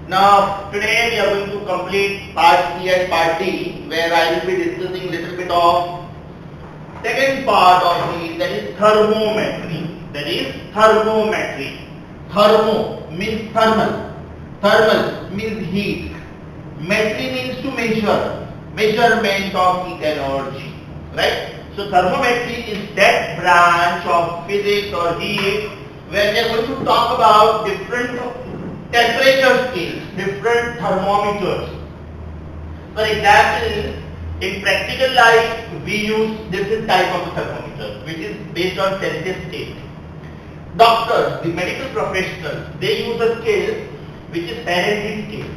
Now today we are going to complete part C and part D, where I will be discussing little bit of second part of the, that is thermometry. That is thermometry. Thermo means thermal. Thermal means heat. Metry means to measure. Measurement of heat energy. Right? So thermometry is that branch of physics or heat where we are going to talk about different temperature scales, different thermometers. For example, in practical life, we use different type of thermometer, which is based on Celsius scale. Doctors, the medical professionals, they use a scale which is Fahrenheit scale.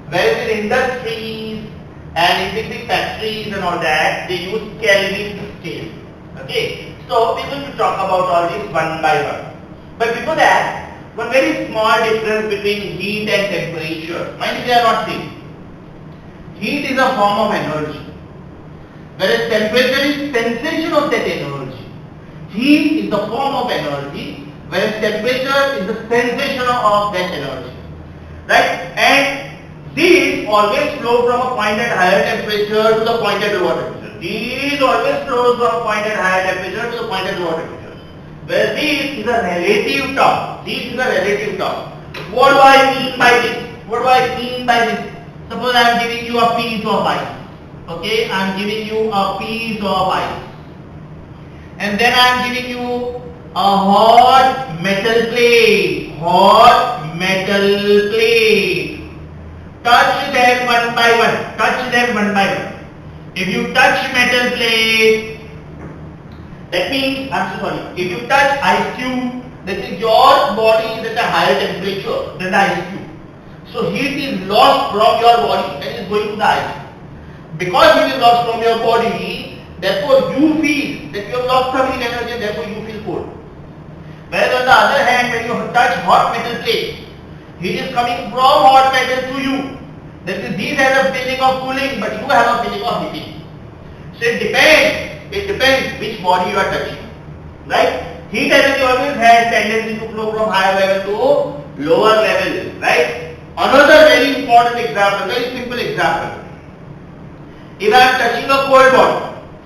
Whereas in industries and in big factories and all that, they use Kelvin scale. Okay, so we're going to talk about all these one by one. But before that, one very small difference between heat and temperature. Mind you, they are not same. Heat is a form of energy, whereas temperature is sensation of that energy. Heat is the form of energy, whereas temperature is the sensation of that energy. Right? And these always flow from a point at higher temperature to the point at lower temperature. These always flow from a point at higher temperature to the point at lower temperature. Where this is a relative term. This is a relative term. What do I mean by this? What do I mean by this? Suppose I am giving you a piece of ice. Okay, I am giving you a piece of ice. And then I am giving you a hot metal plate. Hot metal plate. Touch them one by one. Touch them one by one. If you touch metal plate, that means, I'm so sorry, if you touch ice cube, that is your body is at a higher temperature than the ice cube. So heat is lost from your body and is going to the ice. Because heat is lost from your body, therefore you feel that you have lost some heat energy and therefore you feel cold. Whereas on the other hand, when you touch hot metal plate, heat is coming from hot metal to you. That is, these have a feeling of cooling, but you have a feeling of heating. So it depends which body you are touching. Right? Heat energy always has tendency to flow from higher level to lower level. Right? Another very important example, very simple example. If I am touching a cold body,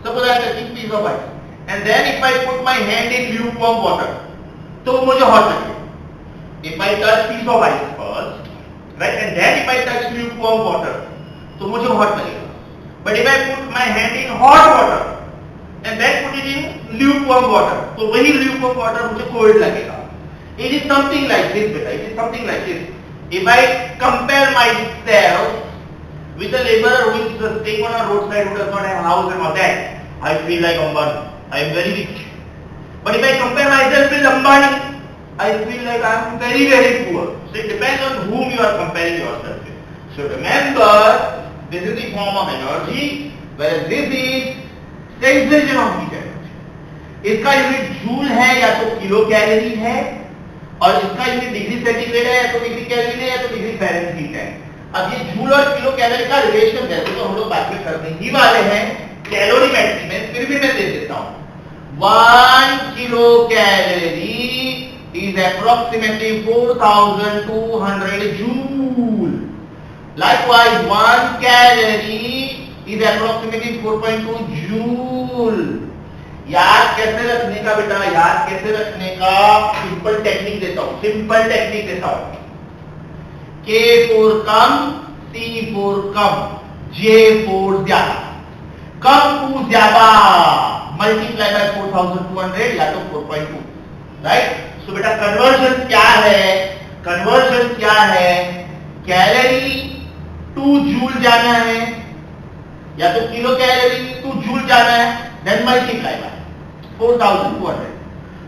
suppose I am touching piece of ice, and then if I put my hand in lukewarm water, तो मुझे hot लगेगा. If I touch piece of ice first, right, and then if I touch lukewarm water, तो मुझे hot लगेगा. But if I put my hand in hot water and then put it in lukewarm water, तो वही lukewarm water मुझे cold लगेगा. It is something like this, beta. It is something like this. If I compare myself with a laborer who is staying on a roadside, who does not have a house and all that, I feel like Ambani. I am very rich. But if I compare myself with Ambani, I feel like I am very poor. So it depends on whom you are comparing yourself with. So remember, this is the form of energy, whereas this is sensation of heat energy. इसका unit joule है या तो kilo calorie है, और इसका unit degree centigrade है या तो डिग्री केल्विन है या तो डिग्री फ़ारेनहीट है. अब ये जूल और किलो कैलोरी का रिलेशन वैसे तो हम लोग बात में करने ही वाले हैं कैलोरीमेट्री में, फिर भी मैं दे देता हूँ. 1 kilo calorie is approximately 4200 joule. Likewise, 1 calorie is approximately 4.2 joule. याद कैसे रखने का बेटा, याद कैसे रखने का सिंपल टेक्निक देता हूँ, सिंपल टेक्निक देता हूँ. K4 कम, C4 कम, J4 ज्यादा. कम टू ज्यादा मल्टीप्लाई बाय 4200 या तो 4.2. राइट? सो बेटा कन्वर्जन क्या है? कन्वर्जन क्या है? कैलोरी टू जूल जाना है या तो किलो कैलोरी टू जूल जाना है, देन मल्टीप्लाई बाय 4200,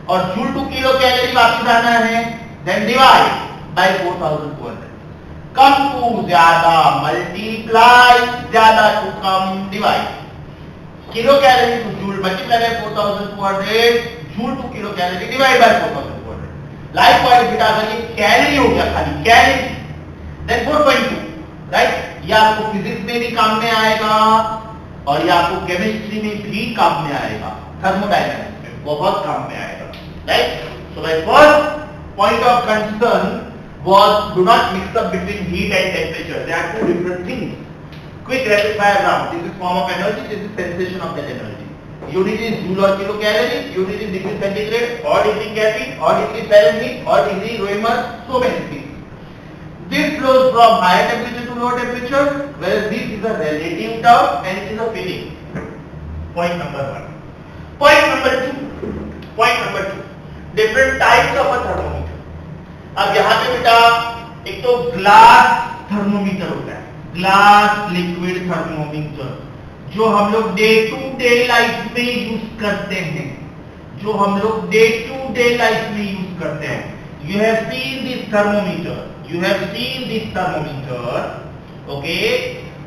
और जूल टू किलो कैलोरी वापस आना है, देन डिवाइड बाय 4200. कम टू ज्यादा मल्टीप्लाई, ज्यादा टू कम divide. Kilocalorie to joule multiply by 4200, joule to kilocalorie divide by 4200. Likewise बेटा अगर ये कैलोरी हो गया, खाली कैलोरी, देन 4.2. राइट? ये आपको फिजिक्स में भी काम में आएगा और ये आपको केमिस्ट्री में भी काम में आएगा, थर्मोडायनामिक्स में बहुत काम में आएगा. Right? So my first point of concern was do not mix up between heat and temperature. They are two different things. Quick rapid fire round. This is form of energy. This is sensation of that energy. Unit is joule or kilocalorie. Unit is degree centigrade or degree Kelvin or degree Fahrenheit or degree Römer. So many things. This flows from higher temperature to lower temperature, whereas this is a relative term and it is a feeling. Point number one. Point number two. Point number two. Different types of a thermometer. अब यहाँ पे बेटा एक तो glass thermometer होता है, glass liquid thermometer, जो हम लोग डे टू डे लाइफ में यूज करते हैं, जो हम लोग डे टू डे लाइफ में यूज करते हैं. You have seen this thermometer. You have seen this thermometer. Okay.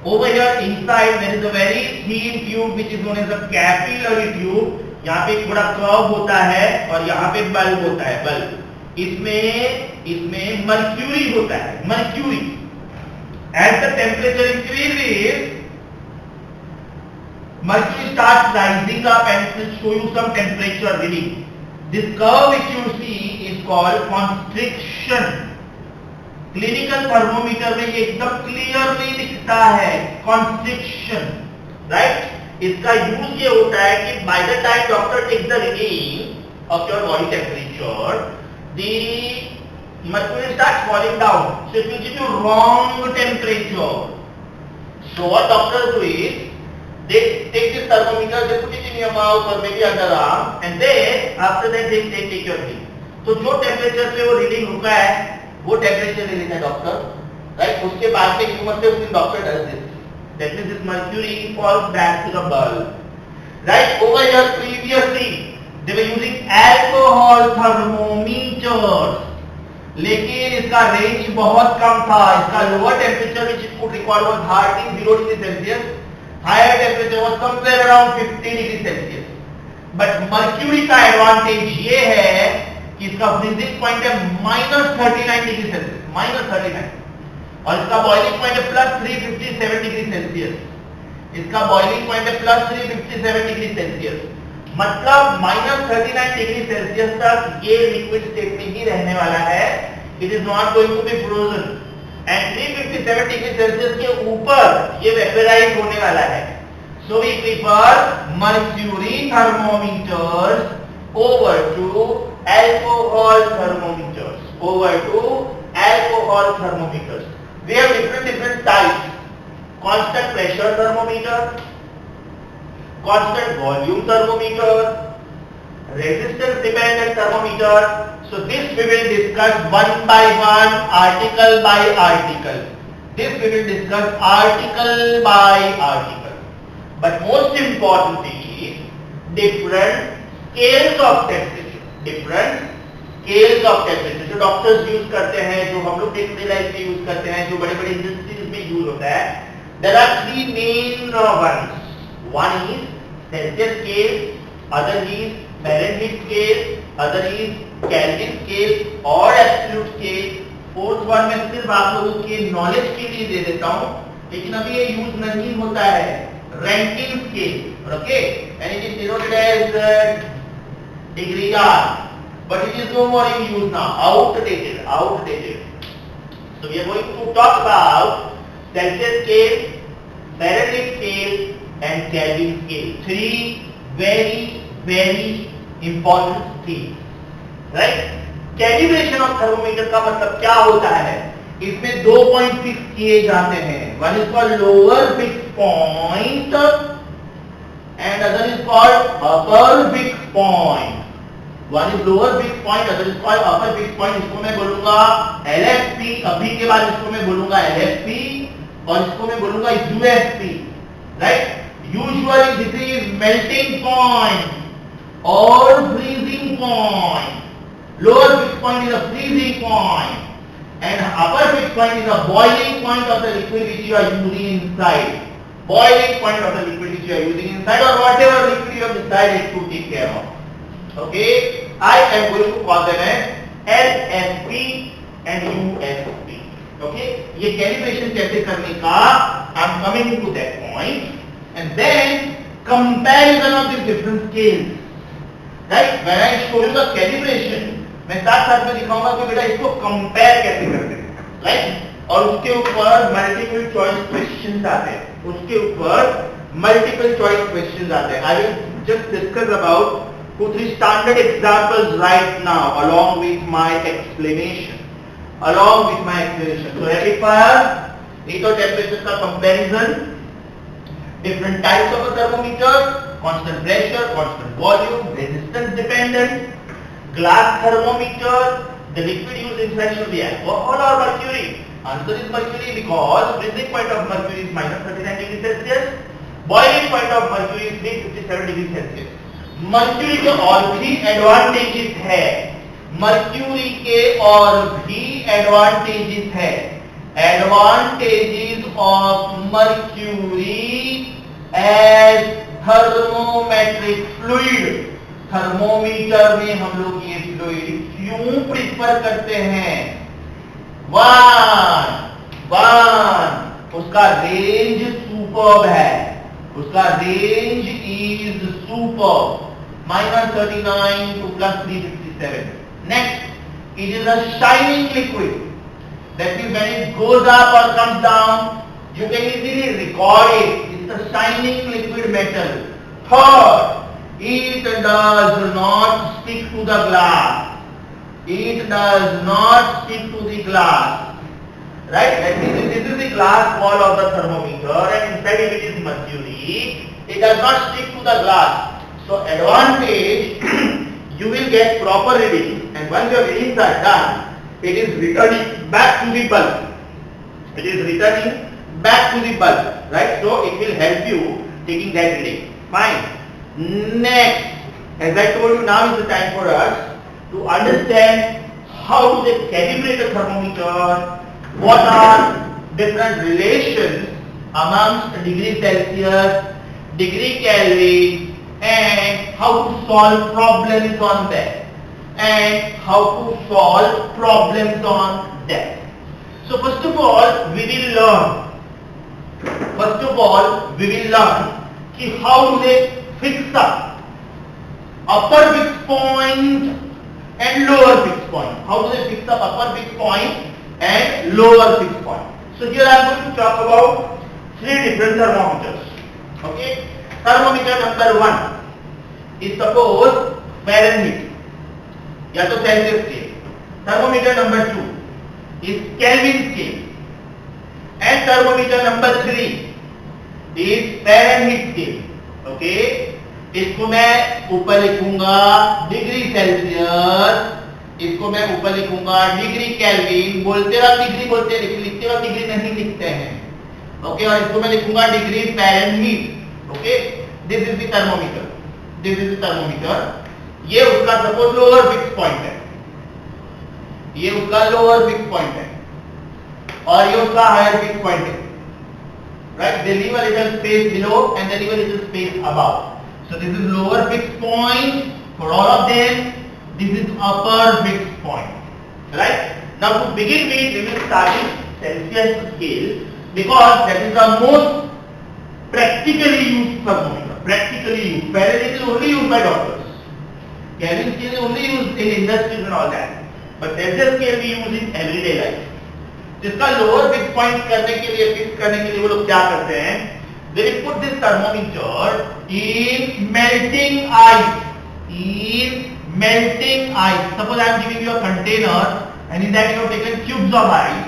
Over here inside there is a very thin tube which is known as a capillary tube. यहाँ पे एक बड़ा curve होता है और यहाँ पे बल्ब होता है, बल्ब. इसमें मर्क्यूरी होता है, mercury. As the temperature increases, mercury starts rising up and it will show you some temperature reading. This curve which you see is called constriction. Clinical thermometer में ये एकदम क्लियरली दिखता है, constriction, right? इसका use ये होता है कि by the time doctor takes the reading of your body temperature, the mercury starts falling down, so it will give you wrong temperature. So what doctors do is they take this thermometer, they put it in your mouth or maybe underarm, and then after that they take your reading. तो जो temperature पे वो reading रुका है, वो temperature ले लेता है डॉक्टर, राइट? उसके बाद के ह्यूमर से उसके doctor does this. That means this mercury falls back to the bulb. Right? Over here previously they were using alcohol thermometers. लेकिन इसका रेंज बहुत कम था. इसका lower temperature which it could record was hardly 0 degree Celsius. Higher temperature was somewhere around 50 degree Celsius. But mercury का advantage ये है कि इसका फ्रीजिंग पॉइंट है -39 डिग्री सेल्सियस, -39, और इसका बॉइलिंग पॉइंट है +357 डिग्री सेल्सियस. इसका बॉइलिंग पॉइंट है +357 डिग्री सेल्सियस. मतलब -39 डिग्री सेल्सियस तक ये लिक्विड स्टेट में ही रहने वाला है. It is not going to be frozen. And 357 degree Celsius के ऊपर ये वेपराइज होने वाला है. So we prefer mercury thermometers over to alcohol thermometers. Over to alcohol thermometers. We have different types. Constant pressure thermometer, constant volume thermometer, resistance dependent thermometer. So this we will discuss one by one, article by article. This we will discuss article by article. But most importantly, different scales of temperature, different scales of temperature जो doctors use करते हैं, जो हम लोग day to day life में use करते हैं, जो बड़े बड़े इंडस्ट्रीज में यूज होता है. There are three main ones. One is Celsius scale, other is Fahrenheit scale, other is Kelvin scale और absolute scale. Fourth one मैं सिर्फ आप लोगों के नॉलेज के लिए दे देता हूँ, लेकिन अभी ये यूज नहीं होता है. Rankine scale, okay, and it is denoted as degree R, but it is no more in use now, outdated. So we are going to talk about Celsius scale, Fahrenheit scale and Kelvin scale. Three very important things, right? Calibration of thermometer का मतलब क्या होता है? इसमें 2 point fix किए जाते हैं. One is called lower fixed point and other is called upper fixed point. One is lower fixed point, other is called upper fixed point. इसको मैं बोलूंगा LFP. अभी के बाद इसको मैं बोलूंगा LFP और इसको मैं बोलूंगा UFP. Right? Usually this is melting point or freezing point. Lower fixed point is a freezing point. And upper fixed point is a boiling point of the liquid which you are using inside. Boiling point of the liquid which you are using inside or whatever liquid you have decided to take care of. Okay, I am going to call them as LFP and UFP. Okay, ये calibration कैसे करने का? I am coming to that point, and then comparison of the different scales. Right? When I show you the calibration, मैं साथ साथ में दिखाऊंगा कि बेटा इसको कंपेयर कैसे करते हैं. राइट? और उसके ऊपर मल्टीपल चॉइस क्वेश्चंस आते हैं, उसके ऊपर मल्टीपल चॉइस क्वेश्चंस आते हैं. I will just discuss about 2-3 standard examples right now along with my explanation. So rectifier, heat or temperature का comparison, different types of a thermometer, constant pressure, constant volume, resistance dependent, glass thermometer, the liquid used inside should be alcohol or mercury. Answer is mercury because freezing point of mercury is -39 degrees Celsius, boiling point of mercury is 357 degrees Celsius. Mercury के और भी advantages है, mercury के और भी advantages है. Advantages of mercury as thermometric fluid. Thermometer में हम लोग ये फ्लूइड क्यों प्रिफर करते हैं? उसका रेंज सुपर्ब है, उसका range is superb, -39 to +357. Next, it is a shining liquid. That means when it goes up or comes down, you can easily record it. It's a shining liquid metal. Third, it does not stick to the glass. It does not stick to the glass. Right? That means this is the glass wall of the thermometer and inside if it is mercury, it does not stick to the glass. So advantage, you will get proper reading, and once your readings are done, it is returning back to the bulb. It is returning back to the bulb, right? So it will help you taking that reading. Fine. Next, as I told you, now is the time for us to understand how do they calibrate a thermometer, what are different relations amongst degree Celsius, degree Kelvin, and how to solve problems on that, and how to solve problems on that. So first of all we will learn कि how do they fix up upper fixed point and lower fixed point. How do they fix up upper fixed point and lower fixed point? So here I am going to talk about 3 different thermometers. Okay, thermometer number 1 is suppose Fahrenheit, या तो Celsius scale. Thermometer number 2 is Kelvin scale, and thermometer number 3 is Fahrenheit scale. Okay, इसको मैं ऊपर लिखूंगा degree Celsius, इसको मैं ऊपर लिखूंगा डिग्री केल्विन. बोलते वक्त डिग्री बोलते हैं, लिखते वक्त डिग्री नहीं लिखते हैं. ओके, और इसको मैं लिखूंगा degree Fahrenheit. Okay, this is the thermometer, this is the thermometer. ये उसका सपोज लोअर फिक्स पॉइंट है, ये उसका लोअर फिक्स पॉइंट है, और ये उसका हायर फिक्स पॉइंट है. Right? They leave a little space below and they leave a little space above. So this is lower fixed point for all of them. This is upper fixed point. Right? Now to begin with, we will start with Celsius scale because that is the most practically used thermometer. Practically used. Fahrenheit is only used by doctors. Kelvin scale is only used in industries and all that. But Celsius scale we use in everyday life. जिसका lower fix point करने के लिए, fix करने के लिए वो लोग क्या करते हैं? They will put this thermometer in melting ice. In melting ice. Suppose I am giving you a container and in that you have taken cubes of ice,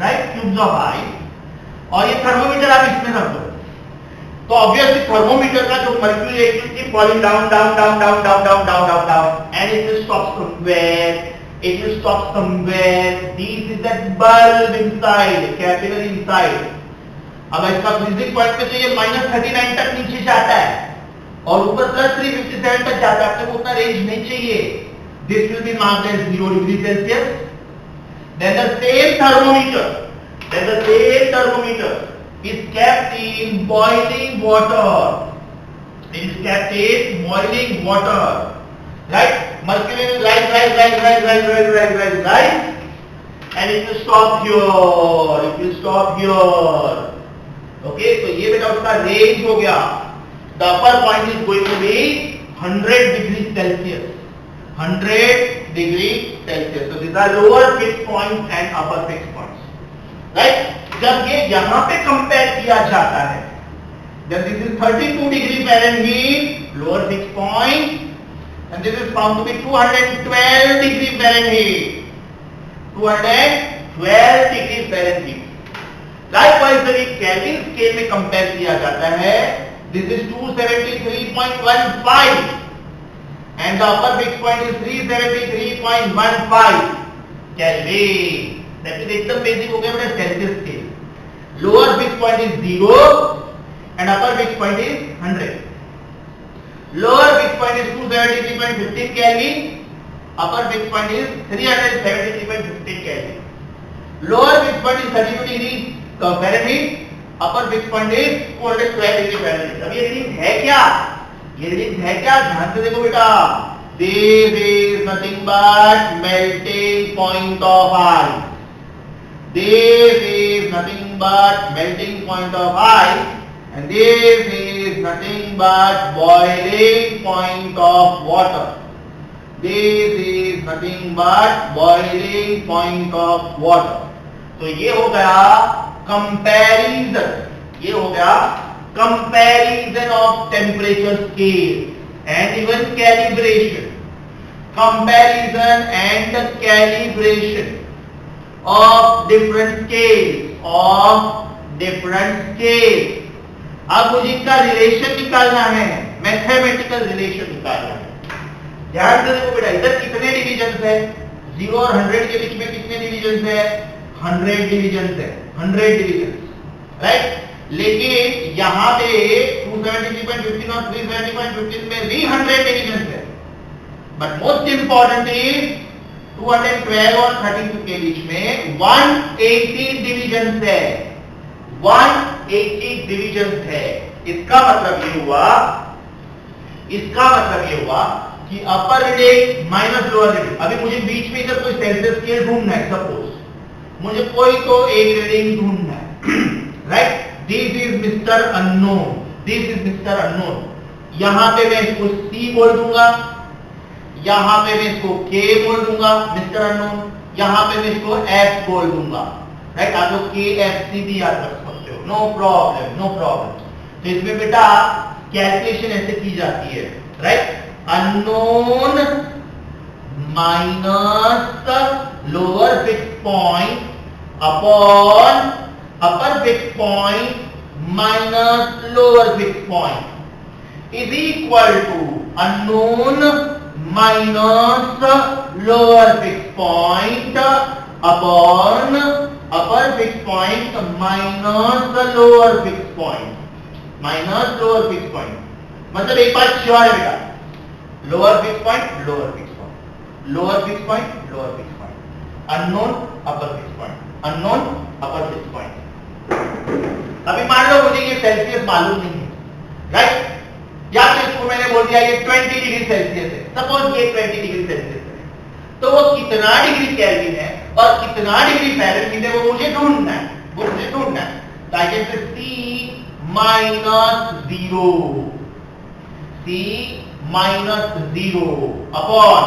right? Cubes of ice. और ये thermometer आप इसमें रख दो, तो obviously thermometer का जो mercury है it keep falling down, down, down, down, down, down, down, down, down, and it will stop somewhere. It will stop somewhere. This is that bulb inside, capillary inside. अब इसका freezing point पे तो ये -39 तक नीचे जाता है और ऊपर +357 तक जाता है. आपको उतना रेंज नहीं चाहिए. This will be marked as 0 degrees Celsius. Then the same thermometer is kept in boiling water. It is kept in boiling water. Right? Mercury will rise, and it will stop here. It will stop here. Okay, so ये बेटा उसका range हो गया. The upper point is going to be 100 degrees Celsius. 100 degrees Celsius. So these are lower fixed points and upper fixed points. जब ये यहां पे compare किया जाता है, then this is 32 degree Fahrenheit, lower fixed point, and this is found to be 212 degree Fahrenheit. 212 degree Fahrenheit. Likewise, जब एक kelvin scale में कंपेयर किया जाता है, this is 273.15 and the upper fixed point is 373.15 Kelvin. That is एकदम basic हो गया बेटा Celsius scale. Lower fixed point is 0 and upper fixed point is 100. Lower fixed point is 273.15 Kelvin. Upper fixed point is 373.15 Kelvin. Lower fixed point is 32 degree Fahrenheit. Upper fixed point is 212 degree Fahrenheit. अब ये reading है क्या? ये reading है क्या? ध्यान से देखो बेटा. This is nothing but melting point of ice. This is nothing but melting point of ice, and this is nothing but boiling point of water. This is nothing but boiling point of water. तो ये हो गया comparison. ये हो गया comparison of temperature scale and even calibration. Comparison and calibration of different scales. अब मुझे इनका रिलेशन निकालना है, मैथमेटिकल रिलेशन निकालना है. ध्यान से देखो बेटा, इधर कितने डिविजन्स है? 0 और 100 के बीच में कितने डिविजन्स है? 100 डिविजन्स है. 100 डिविजन्स, राइट? लेकिन यहाँ पे 273.15 और 370.15 में भी 100 डिविजन्स है. बट मोस्ट इंपॉर्टेंट इज 212 और 32 के बीच में 180 डिविजन्स है. 180 डिविजन्स है. इसका मतलब ये हुआ कि अपर रीडिंग माइनस लोअर रीडिंग. अभी मुझे बीच में इधर कोई सेल्सियस स्केल ढूंढना है. सपोज मुझे कोई तो एक रीडिंग ढूंढना है, right? This is mister unknown. यहां पे मैं इसको C बोल दूंगा, यहां पे मैं इसको K बोल दूंगा, मिस्टर अननोन. यहां पे मैं इसको F बोल दूंगा, राइट? आप लोग KFC भी याद रख सकते हो. No problem. तो इसमें बेटा कैलकुलेशन ऐसे की जाती है, right? Unknown minus lower fixed point upon upper fixed point minus lower fixed point is equal to unknown minus lower fixed point upon upper fixed point minus lower fixed point. मतलब एक बात sure है बेटा, lower fixed point, lower fixed point, unknown upper fixed point, unknown upper fixed point. अभी मान लो मुझे ये Celsius मालूम नहीं है, राइट? या तो इसको मैंने बोल दिया ये 20 डिग्री सेल्सियस है. सपोज ये 20 डिग्री सेल्सियस है, तो वो कितना डिग्री केल्विन है और कितना डिग्री फ़ारेनहीट है वो मुझे ढूंढना है. तो I can say C minus 0 upon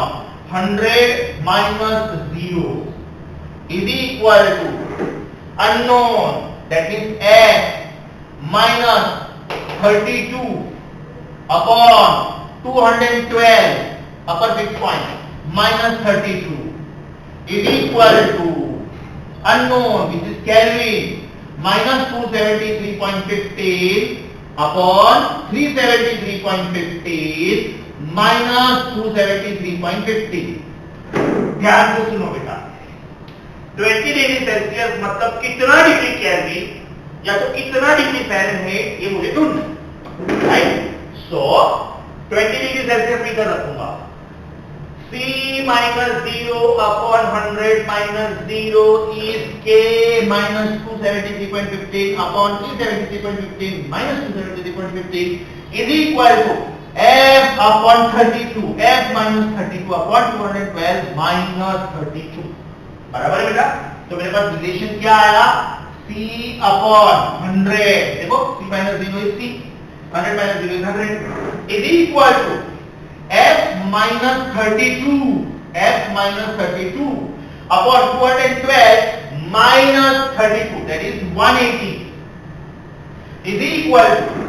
100 minus 0 is equal to unknown, that means F minus 32 upon 212 upper fixed point minus 32 is equal to unknown, which is Kelvin, minus 273.15 upon 373.15 minus 273.15. ध्यान से सुनो बेटा, 20 डिग्री सेल्सियस मतलब कितना degree kelvin या तो कितना degree Fahrenheit ये मुझे ढूंढना है, राइट? सो 20 डिग्री सेल्सियस इधर रखूंगा. C minus 0 upon 100 minus 0 is K minus 273.15 upon 373.15 minus 273.15 is equal to F upon 32. F minus 32 upon 212 minus 32. बराबर है बेटा? तो मेरे पास रिलेशन क्या आया? C upon 100. देखो C minus 0 is C, 100 minus 0 is 100 is equal to F minus 32 upon 212 minus 32, that is 180, is equal to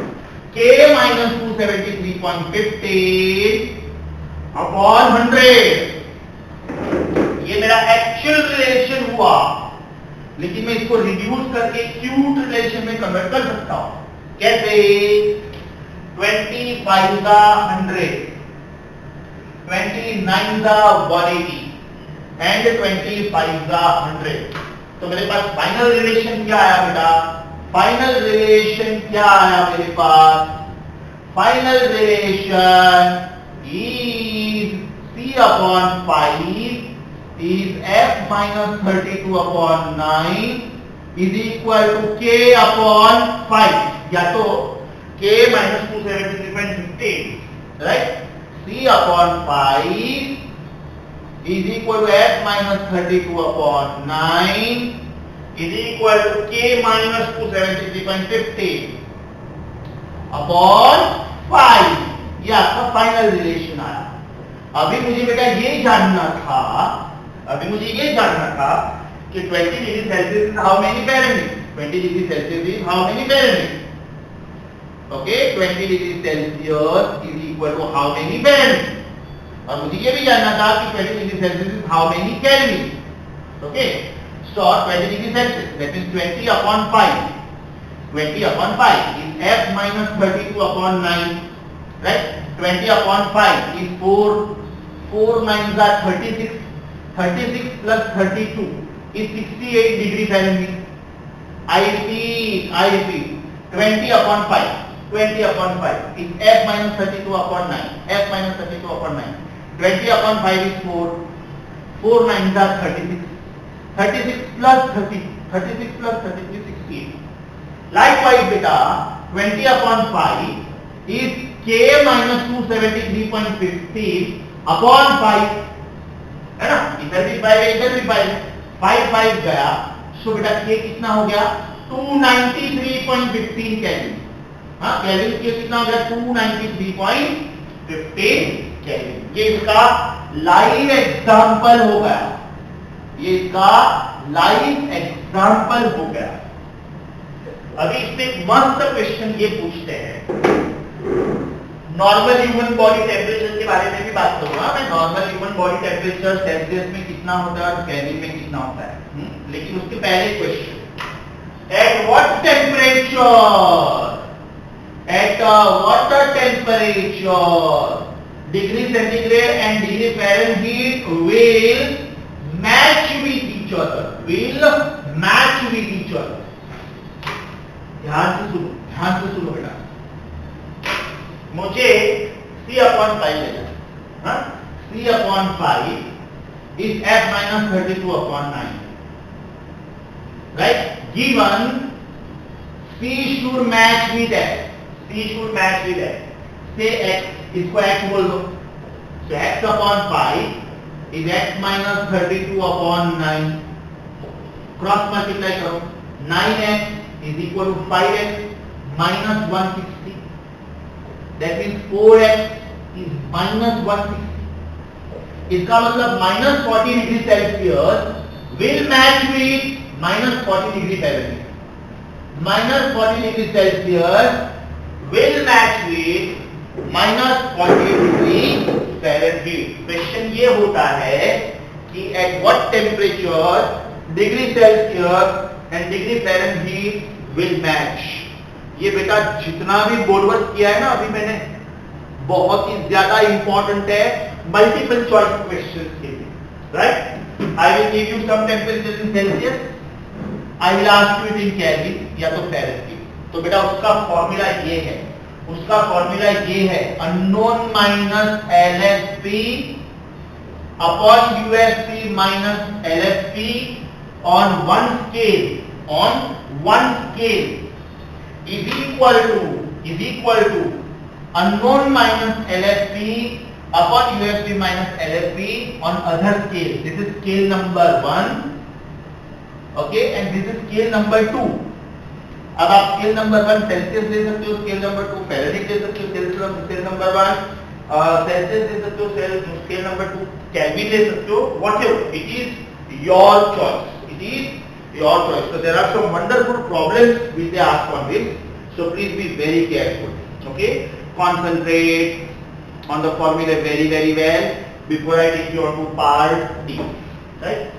K minus 273.15 upon 100. ये मेरा एक्चुअल रिलेशन हुआ, लेकिन मैं इसको रिड्यूस करके क्यूट रिलेशन में कन्वर्ट कर सकता हूं. कैसे? 25 का 100, 29 का 180 एंड 25 का 100. तो मेरे पास फाइनल रिलेशन क्या आया बेटा? फाइनल रिलेशन क्या आया मेरे पास? Final relation is C upon 5 is f minus 32 upon 9 is equal to K upon 5, या तो K minus 273.15, right? C upon 5 is equal to f minus 32 upon 9 is equal to K minus 273.15 upon 5. ये आपका final relation आया. अभी मुझे बेटा ये जानना था कि 20 degree Celsius is how many Fahrenheit. 20 degree Celsius is how many Fahrenheit. Okay, 20 degree Celsius is equal to how many Fahrenheit. और मुझे ये भी जानना था कि 20 degree Celsius is how many kelvin. Okay, so 20 degree Celsius, that means 20 upon 5. 20 upon 5 is f minus 32 upon 9, right? 20 upon 5 is 4 9s are 36. 36 plus 32 is 68 degree Fahrenheit. I repeat, 20 upon 5 is f minus 32 upon 9. F minus 32 upon 9. 20 upon 5 is 4 9s are 36. 36 plus 30, 36 plus 33 is 68. Likewise beta, 20 upon 5 is K minus 273.15 upon 5, है ना? इधर भी 5 है, इधर भी 5 है. 5 गया, सो बेटा K कितना हो गया? 293.15 केल्विन. हाँ, केल्विन K कितना हो गया? 293.15 केल्विन. ये इसका लाइव एग्जांपल हो गया. अभी इसमें एक मस्त क्वेश्चन ये पूछते हैं. नॉर्मल ह्यूमन बॉडी टेम्परेचर के बारे में भी बात करूंगा मैं. Normal human body temperature Celsius में कितना होता है और केल्विन में कितना होता है. लेकिन उसके पहले question, at what temperature degree centigrade and degree Fahrenheit will match with each other. ध्यान से सुनो बेटा. मुझे C upon 5 लेना है. हाँ? C upon 5 is f minus 32 upon 9. Right? Given C should match with X. Say X, इसको X बोल दो. So x upon 5 is x minus 32 upon 9. Cross multiply करो. 9x is equal to 5x minus 160. That means 4x is minus 160. इसका मतलब minus 40 degree Celsius will match with minus 40 degree Fahrenheit. minus 40 degree Celsius will match with minus 40 degree Fahrenheit. Question ये होता है कि at what temperature degree Celsius and degree Fahrenheit will match. ये बेटा जितना भी बोर्ड वर्क किया है ना अभी मैंने, बहुत ही ज्यादा इंपॉर्टेंट है मल्टीपल चॉइस क्वेश्चंस के लिए. Right? I will give you some temperature in Celsius, I will ask you it in kelvin या तो फ़ारेनहाइट. तो बेटा उसका फॉर्मूला ये है unknown minus LSP upon USP minus LSP on one scale is equal to unknown minus LSP upon USP minus LSP on other scale. This is scale number 1, okay, and this is scale number 2. अब आप scale number 1 Celsius ले सकते हो, scale number 2 Fahrenheit ले सकते हो, scale number 1 Celsius ले सकते हो, स्केल नंबर 2 केल्विन ले सकते हो. Whatever, it is your choice. your choice. So there are some wonderful problems which they ask on this. So please be very careful. Okay, concentrate on the formula very well before I take you on to part D. Right.